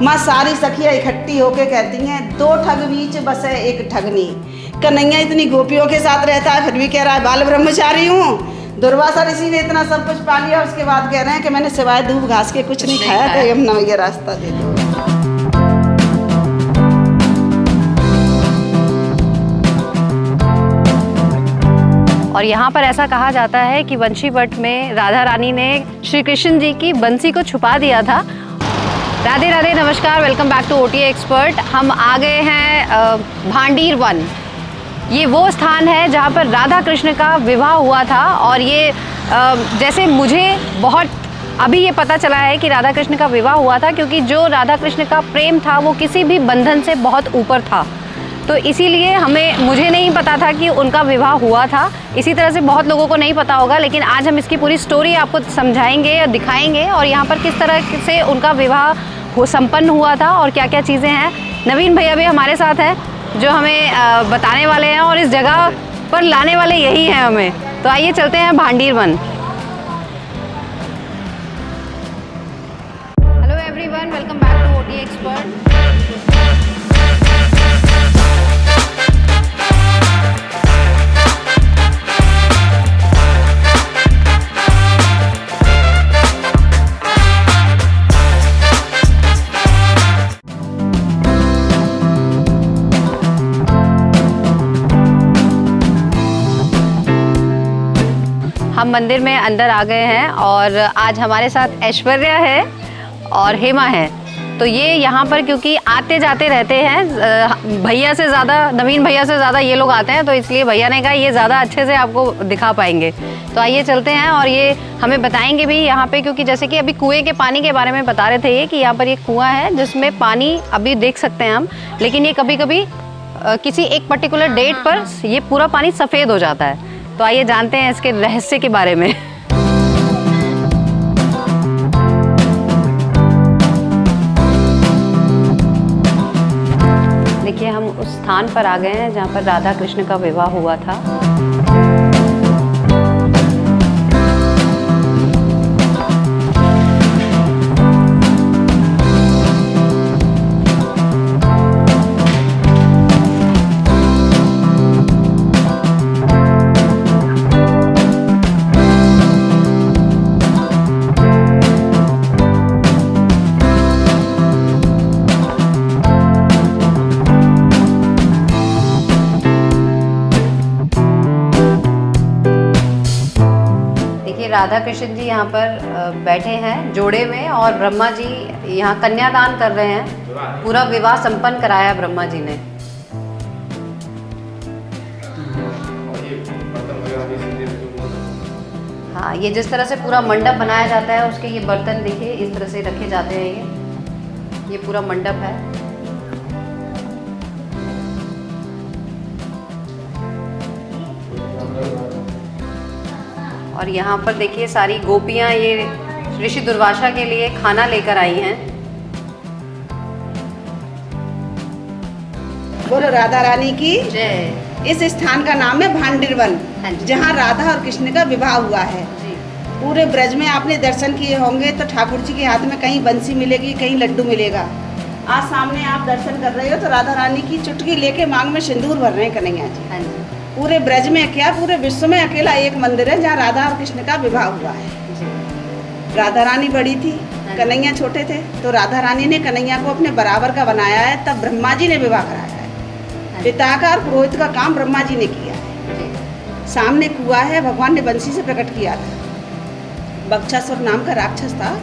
माँ सारी सखियाँ इकट्ठी होके कहती हैं, दो ठग बीच बसे एक ठगनी। कन्हैया इतनी गोपियों के साथ रहता है फिर भी कह रहा है बाल ब्रह्मचारी हूँ। दुर्वासा ऋषि ने इतना सब कुछ पा लिया, उसके बाद कह रहे हैं कि मैंने सिवाय दूब घास के कुछ नहीं खाया, तो यमुना मैया रास्ता दे दो। और यहाँ पर ऐसा कहा जाता है कि बंशी वट में राधा रानी ने श्री कृष्ण जी की बंसी को छुपा दिया था। राधे राधे, नमस्कार, welcome back to OTA expert. हम आ गए हैं भांडीर वन। ये वो स्थान है जहाँ पर राधा कृष्ण का विवाह हुआ था। और ये जैसे मुझे बहुत अभी ये पता चला है कि राधा कृष्ण का विवाह हुआ था, क्योंकि जो राधा कृष्ण का प्रेम था वो किसी भी बंधन से बहुत ऊपर था। तो इसीलिए मुझे नहीं पता था कि उनका विवाह हुआ था। इसी तरह से बहुत लोगों को नहीं पता होगा, लेकिन आज हम इसकी पूरी स्टोरी आपको समझाएंगे और दिखाएंगे, और यहाँ पर किस तरह से उनका विवाह संपन्न हुआ था और क्या क्या चीज़ें हैं। नवीन भैया भी हमारे साथ हैं जो हमें बताने वाले हैं, और इस जगह पर लाने वाले यही हैं हमें। तो आइए चलते हैं Bhandir Van. Hello everyone, welcome back to OTA expert. हम मंदिर में अंदर आ गए हैं और आज हमारे साथ ऐश्वर्या है और हेमा है। तो ये यहाँ पर क्योंकि आते जाते रहते हैं, भैया से ज़्यादा, नवीन भैया से ज़्यादा ये लोग आते हैं, तो इसलिए भैया ने कहा ये ज़्यादा अच्छे से आपको दिखा पाएंगे। तो आइए चलते हैं और ये हमें बताएंगे भी यहाँ पे, क्योंकि जैसे कि अभी कुएँ के पानी के बारे में बता रहे थे ये कि यहाँ पर एक कुआँ है जिसमें पानी अभी देख सकते हैं हम, लेकिन ये कभी कभी किसी एक पर्टिकुलर डेट पर ये पूरा पानी सफ़ेद हो जाता है। तो आइए जानते हैं इसके रहस्य के बारे में। देखिए हम उस स्थान पर आ गए हैं जहाँ पर राधा कृष्ण का विवाह हुआ था। राधा कृष्ण जी यहाँ पर बैठे हैं जोड़े में, और ब्रह्मा जी यहाँ कन्यादान कर रहे हैं। पूरा विवाह संपन्न कराया ब्रह्मा जी ने। हाँ, ये जिस तरह से पूरा मंडप बनाया जाता है उसके ये बर्तन देखिए इस तरह से रखे जाते हैं। ये पूरा मंडप है। और यहाँ पर देखिए सारी गोपियाँ ये ऋषि दुर्वासा के लिए खाना लेकर आई हैं। बोलो राधा रानी की जय। इस स्थान का नाम है भांडीर वन, जहाँ राधा और कृष्ण का विवाह हुआ है। पूरे ब्रज में आपने दर्शन किए होंगे तो ठाकुर जी के हाथ में कहीं बंसी मिलेगी, कहीं लड्डू मिलेगा। आज सामने आप दर्शन कर रहे हो तो राधा रानी की चुटकी लेके मांग में सिंदूर भर रहे हैं कन्हैया जी। पूरे ब्रज में क्या, पूरे विश्व में अकेला एक मंदिर है जहाँ राधा और कृष्ण का विवाह हुआ है। राधा रानी बड़ी थी, कन्हैया छोटे थे, तो राधा रानी ने कन्हैया को अपने बराबर का बनाया है। तब ब्रह्मा जी ने विवाह कराया है। पिता का और पुरोहित का काम ब्रह्मा जी ने किया है। सामने कुआं है, भगवान ने बंसी से प्रकट किया था। बक्षासुर नाम का राक्षस था,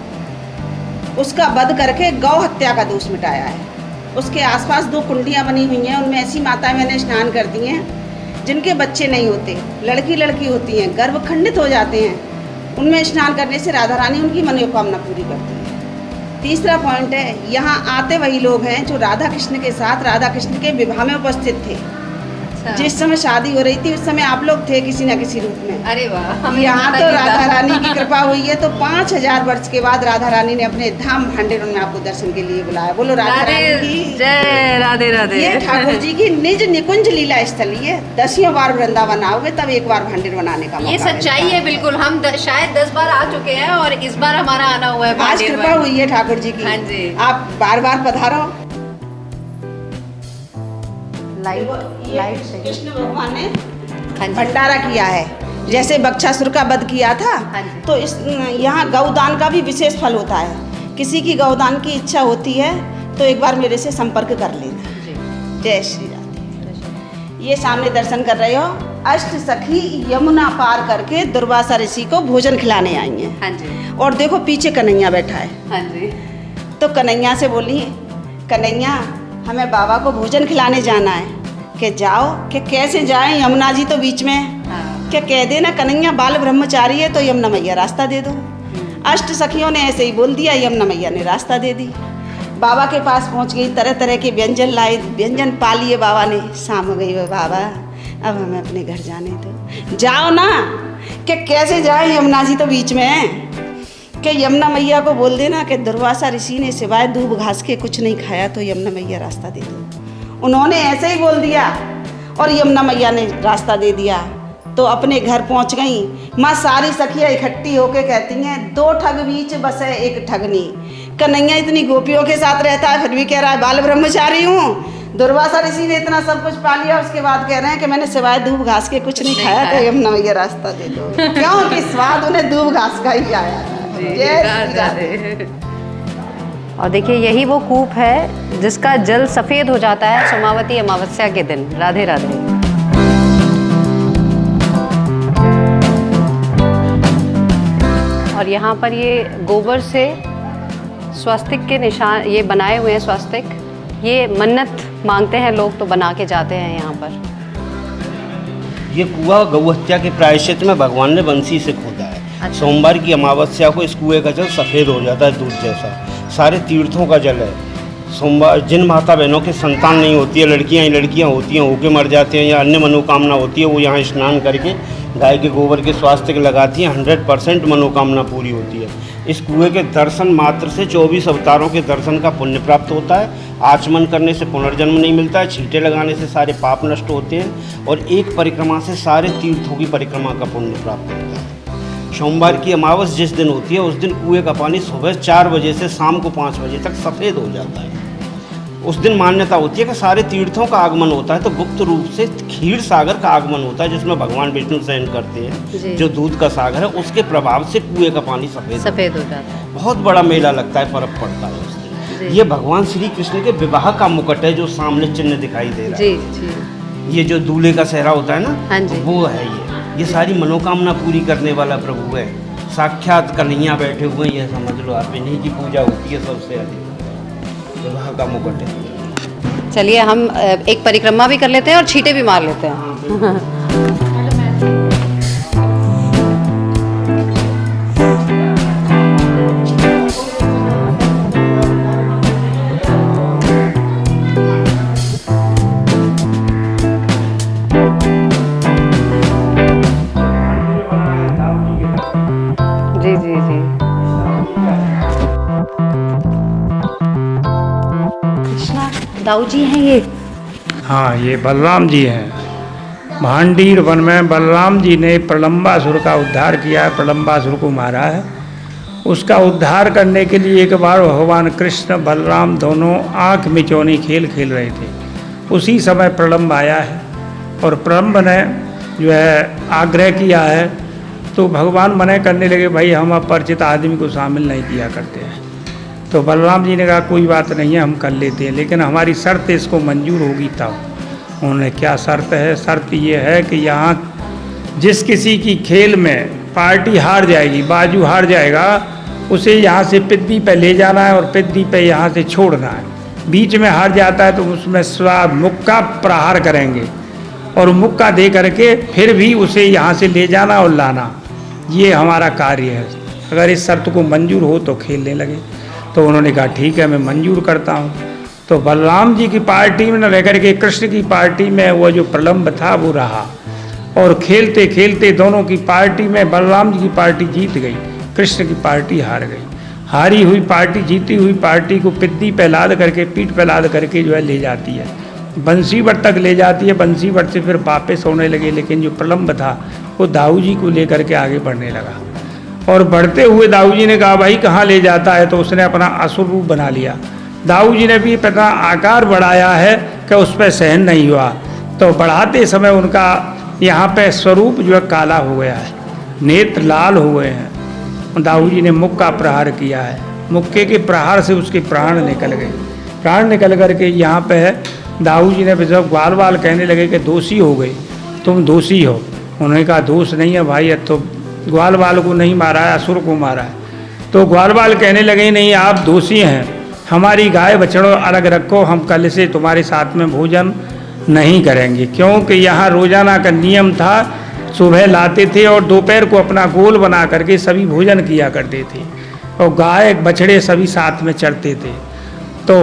उसका वध करके गौ हत्या का दोष मिटाया है। उसके आसपास 2 कुंडियाँ बनी हुई हैं, उनमें ऐसी माताएं मैंने स्नान कर दी हैं जिनके बच्चे नहीं होते, लड़की होती हैं, गर्भ खंडित हो जाते हैं। उनमें स्नान करने से राधा रानी उनकी मनोकामना पूरी करती है। तीसरा पॉइंट है, यहाँ आते वही लोग हैं जो राधा कृष्ण के साथ राधा कृष्ण के विवाह में उपस्थित थे। जिस समय शादी हो रही थी उस समय आप लोग थे किसी न किसी रूप में। अरे वाह, यहाँ तो राधा रानी की कृपा हुई है, तो 5000 वर्ष के बाद राधा रानी ने अपने धाम भांडेर में आपको दर्शन के लिए बुलाया। बोलो राधा रानी की जय। राधे राधे। ये ठाकुर जी की निज निकुंज लीला स्थली है। 10 बार वृंदावन आओगे तब एक बार भांडेर बनाने का ये मौका सच्चाई मिलता है बिल्कुल। हम शायद 10 बार आ चुके हैं और इस बार हमारा आना हुआ है। आज कृपा हुई है ठाकुर जी की। हाँ जी। आप बार बार पधारो। लाइट से कृष्ण भगवान ने हाँ जी। भंडारा किया है, जैसे बक्षासुर का वध किया था। हाँ जी। तो इस यहाँ गौदान का भी विशेष फल होता है। किसी की गौदान की इच्छा होती है तो एक बार मेरे से संपर्क कर लेना। जी। जय श्री राधे। ये सामने दर्शन कर रहे हो, अष्ट सखी यमुना पार करके दुर्वासा ऋषि को भोजन खिलाने आई हैं। हाँ जी। और देखो पीछे कन्हैया बैठा है। हाँ जी। तो कन्हैया से बोली, कन्हैया हमें बाबा को भोजन खिलाने जाना है। कि जाओ। कि कैसे जाएं, यमुना जी तो बीच में है। हाँ। क्या कह देना कन्हैया बाल ब्रह्मचारी है तो यमुना मैया रास्ता दे दो। अष्ट सखियों ने ऐसे ही बोल दिया, यमुना मैया ने रास्ता दे दी। बाबा के पास पहुंच गई, तरह तरह के व्यंजन लाए, व्यंजन पा लिए बाबा ने। शाम हो गई, वो बाबा अब हमें अपने घर जाने दो। जाओ ना। कि कैसे जाए, यमुना जी तो बीच में है। कि यमुना मैया को बोल देना कि दुर्वासा ऋषि ने सिवाय दूब घास के कुछ नहीं खाया, तो यमुना मैया रास्ता दे दो। उन्होंने ऐसे ही बोल दिया और यमुना मैया ने रास्ता दे दिया। तो अपने घर पहुंच गई। माँ सारी सखियाँ इकट्ठी होके कहती हैं, 2 ठग बीच बसे एक ठगनी। कन्हैया इतनी गोपियों के साथ रहता है फिर भी कह रहा है बाल ब्रह्मचारी हूँ। दुर्वासा ऋषि ने इतना सब कुछ पा लिया, उसके बाद कह रहे हैं कि मैंने सिवाय दूब घास के कुछ नहीं खाया, तो यमुना मैया रास्ता दे दो। क्योंकि स्वाद उन्हें दूब घास का ही आया था। जय श्री राधे। और देखिए यही वो कूप है जिसका जल सफ़ेद हो जाता है सोमावती अमावस्या के दिन। राधे राधे। और यहाँ पर ये गोबर से स्वस्तिक के निशान ये बनाए हुए हैं। स्वस्तिक ये मन्नत मांगते हैं लोग तो बना के जाते हैं यहाँ पर। ये कुआं गौहत्या के प्रायश्चित में भगवान ने बंसी से खोदा है। अच्छा। सोमवार की अमावस्या को इस कुएं का जल सफ़ेद हो जाता है, दूध जैसा। सारे तीर्थों का जल है। सोमवार जिन माता बहनों के संतान नहीं होती है, लड़कियां होती हैं, होके मर जाते हैं या अन्य मनोकामना होती है, वो यहाँ स्नान करके गाय के गोबर के स्वास्थ्य के लगाती हैं। 100% मनोकामना पूरी होती है। इस कुएं के दर्शन मात्र से 24 अवतारों के दर्शन का पुण्य प्राप्त होता है। आचमन करने से पुनर्जन्म नहीं मिलता है। छींटे लगाने से सारे पाप नष्ट होते हैं और एक परिक्रमा से सारे तीर्थों की परिक्रमा का पुण्य प्राप्त होता है। सोमवार की अमावस जिस दिन होती है उस दिन कुएं का पानी सुबह 4 बजे से शाम को 5 बजे तक सफ़ेद हो जाता है। उस दिन मान्यता होती है कि सारे तीर्थों का आगमन होता है, तो गुप्त रूप से क्षीर सागर का आगमन होता है जिसमें भगवान विष्णु शयन करते हैं। जो दूध का सागर है उसके प्रभाव से कुएं का पानी सफ़ेद हो जाता है। बहुत बड़ा मेला लगता है, पर्व पड़ता है उस दिन। ये भगवान श्री कृष्ण के विवाह का मुकुट है जो सामने चिन्ह दिखाई दे रहा है। जी। ये जो दूल्हे का सेहरा होता है ना, हाँ जी। तो वो है ये सारी मनोकामना पूरी करने वाला प्रभु है। साक्षात कन्हैया बैठे हुए हैं, ये समझ लो आप। इन्हीं की पूजा होती है सबसे अधिक। विवाह का मुकुट है। चलिए हम एक परिक्रमा भी कर लेते हैं और छींटे भी मार लेते हैं। जी जी जी। कृष्णा दाऊ जी हैं ये। हाँ, ये बलराम जी हैं। भांडीर वन में बलराम जी ने प्रलंबासुर का उद्धार किया है, प्रलंबासुर को मारा है। उसका उद्धार करने के लिए एक बार भगवान कृष्ण बलराम दोनों आँख मिचौनी खेल खेल रहे थे। उसी समय प्रलंब आया है और प्रलंब ने जो है आग्रह किया है, तो भगवान मना करने लगे, भाई हम अपरिचित आदमी को शामिल नहीं किया करते हैं। तो बलराम जी ने कहा कोई बात नहीं है, हम कर लेते हैं, लेकिन हमारी शर्त इसको मंजूर होगी तब। उन्होंने क्या शर्त है? शर्त ये है कि यहाँ जिस किसी की खेल में पार्टी हार जाएगी, बाजू हार जाएगा, उसे यहाँ से पिद्दी पे ले जाना है और पिद्दी पे यहाँ से छोड़ना है। बीच में हार जाता है तो उसमें मुक्का प्रहार करेंगे और मुक्का दे करके फिर भी उसे यहाँ से ले जाना और लाना, ये हमारा कार्य है। अगर इस शर्त को मंजूर हो तो खेलने लगे। तो उन्होंने कहा ठीक है, मैं मंजूर करता हूँ। तो बलराम जी की पार्टी में न रह करके कृष्ण की पार्टी में वो जो प्रलम्ब था वो रहा, और खेलते खेलते दोनों की पार्टी में बलराम जी की पार्टी जीत गई, कृष्ण की पार्टी हार गई। हारी हुई पार्टी जीती हुई पार्टी को पिद्दी पे लाद करके, पीठ पे लाद करके जो है ले जाती है, बंसीवट तक ले जाती है। बंसीवट से फिर वापस होने लगे, लेकिन जो प्रलम्ब था वो दाऊ जी को लेकर के आगे बढ़ने लगा। और बढ़ते हुए दाऊ जी ने कहा भाई कहाँ ले जाता है, तो उसने अपना असुर रूप बना लिया। दाऊ जी ने भी अपना आकार बढ़ाया है कि उस पर सहन नहीं हुआ, तो बढ़ाते समय उनका यहाँ पे स्वरूप जो है काला हो गया है, नेत्र लाल हो गए हैं। दाऊ जी ने मुक्का प्रहार किया है, मुक्के के प्रहार से उसके प्राण निकल गए। प्राण निकल करके यहाँ पे दाऊ जी ने जब ग्वाल वाल कहने लगे कि दोषी हो गए, तुम दोषी हो। उन्होंने कहा दोष नहीं है भाई, तो ग्वाल वाल को नहीं मारा है, असुर को मारा है। तो ग्वाल वाल कहने लगे नहीं आप दोषी हैं, हमारी गाय बछड़ों अलग रखो, हम कल से तुम्हारे साथ में भोजन नहीं करेंगे। क्योंकि यहाँ रोजाना का नियम था, सुबह लाते थे और दोपहर को अपना गोल बना करके सभी भोजन किया करते थे, और गाय बछड़े सभी साथ में चढ़ते थे। तो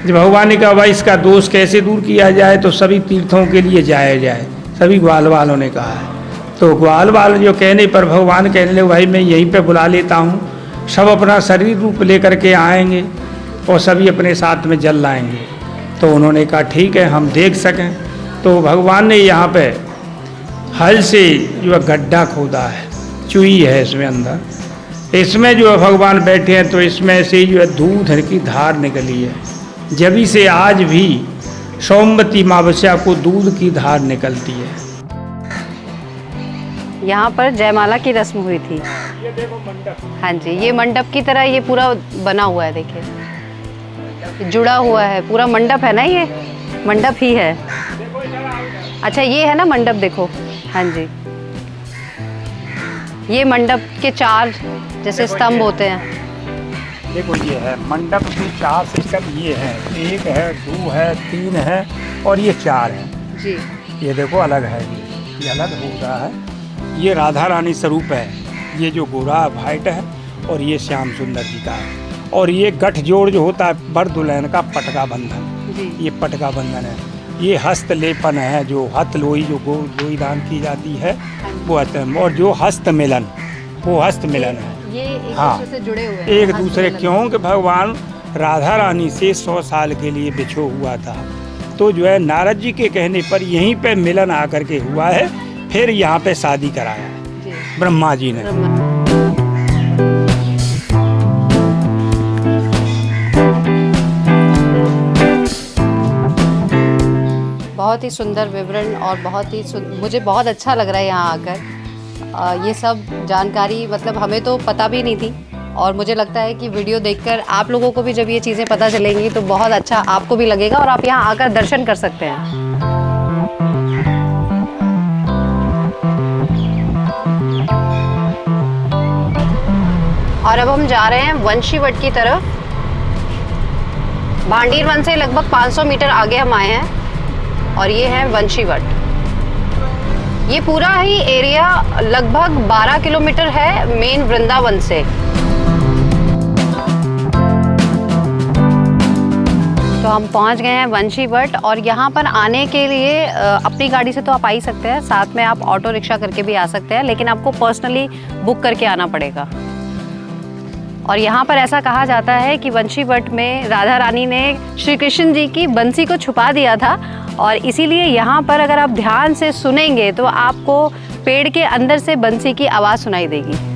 जब भगवान ने कहा भाई इसका दोष कैसे दूर किया जाए, तो सभी तीर्थों के लिए जाया जाए, सभी ग्वाल वालों ने कहा है। तो ग्वाल वाल जो कहने पर भगवान कहने लगे भाई मैं यहीं पे बुला लेता हूँ, सब अपना शरीर रूप लेकर के आएंगे और सभी अपने साथ में जल लाएंगे। तो उन्होंने कहा ठीक है हम देख सकें। तो भगवान ने यहाँ पे हल से जो है गड्ढा खोदा है, चुई है इसमें अंदर, इसमें जो है भगवान बैठे हैं, तो इसमें से जो है दूध की धार निकली है। जभी से आज भी सोमवती अमावस्या को दूध की धार निकलती है। यहाँ पर जयमाला की रस्म हुई थी। ये देखो मंडप। हाँ जी, ये मंडप की तरह ये पूरा बना हुआ है, देखिए जुड़ा हुआ है, पूरा मंडप है ना, ये मंडप ही है। अच्छा ये है ना मंडप, देखो। हाँ जी, ये मंडप के 4 जैसे स्तंभ होते हैं। देखो ये है मंडप के 4 सिस्टम, ये है 1 है 2 है 3 है और ये 4 है जी। ये देखो अलग है, ये अलग हो रहा है। ये राधा रानी स्वरूप है, ये जो गोरा वाइट है, और ये श्याम सुंदर जी का है। और ये गठजोड़ जो होता है बर दुल्हन का पटका बंधन, ये पटका बंधन है। ये हस्त लेपन है, जो हस्त लोई जो लोई दान की जाती है वो है, और जो हस्त मिलन वो हस्त मिलन है। ये एक हाँ, दूसरे से जुड़े हुए हैं, एक हस्त दूसरे, मिलन। क्योंकि भगवान राधा रानी से 100 साल के लिए बिछो हुआ था, तो जो है नारद जी के कहने पर यहीं पे मिलन आकर के हुआ है, फिर यहाँ पे शादी कराया है जी। ब्रह्मा जी ने। बहुत ही सुंदर विवरण और बहुत ही मुझे बहुत अच्छा लग रहा है यहाँ आकर। ये सब जानकारी मतलब हमें तो पता भी नहीं थी, और मुझे लगता है कि वीडियो देखकर आप लोगों को भी जब ये चीज़ें पता चलेंगी तो बहुत अच्छा आपको भी लगेगा, और आप यहाँ आकर दर्शन कर सकते हैं। और अब हम जा रहे हैं वंशीवट की तरफ। भांडीर वन से लगभग 500 मीटर आगे हम आए हैं, और ये है वंशीवट। ये पूरा ही एरिया लगभग 12 किलोमीटर है मेन वृंदावन से। तो हम पहुंच गए हैं वंशीवट, और यहाँ पर आने के लिए अपनी गाड़ी से तो आप आ ही सकते हैं, साथ में आप ऑटो रिक्शा करके भी आ सकते हैं, लेकिन आपको पर्सनली बुक करके आना पड़ेगा। और यहाँ पर ऐसा कहा जाता है कि वंशीवट में राधा रानी ने श्री कृष्ण जी की बंसी को छुपा दिया था, और इसीलिए यहाँ पर अगर आप ध्यान से सुनेंगे तो आपको पेड़ के अंदर से बंसी की आवाज़ सुनाई देगी।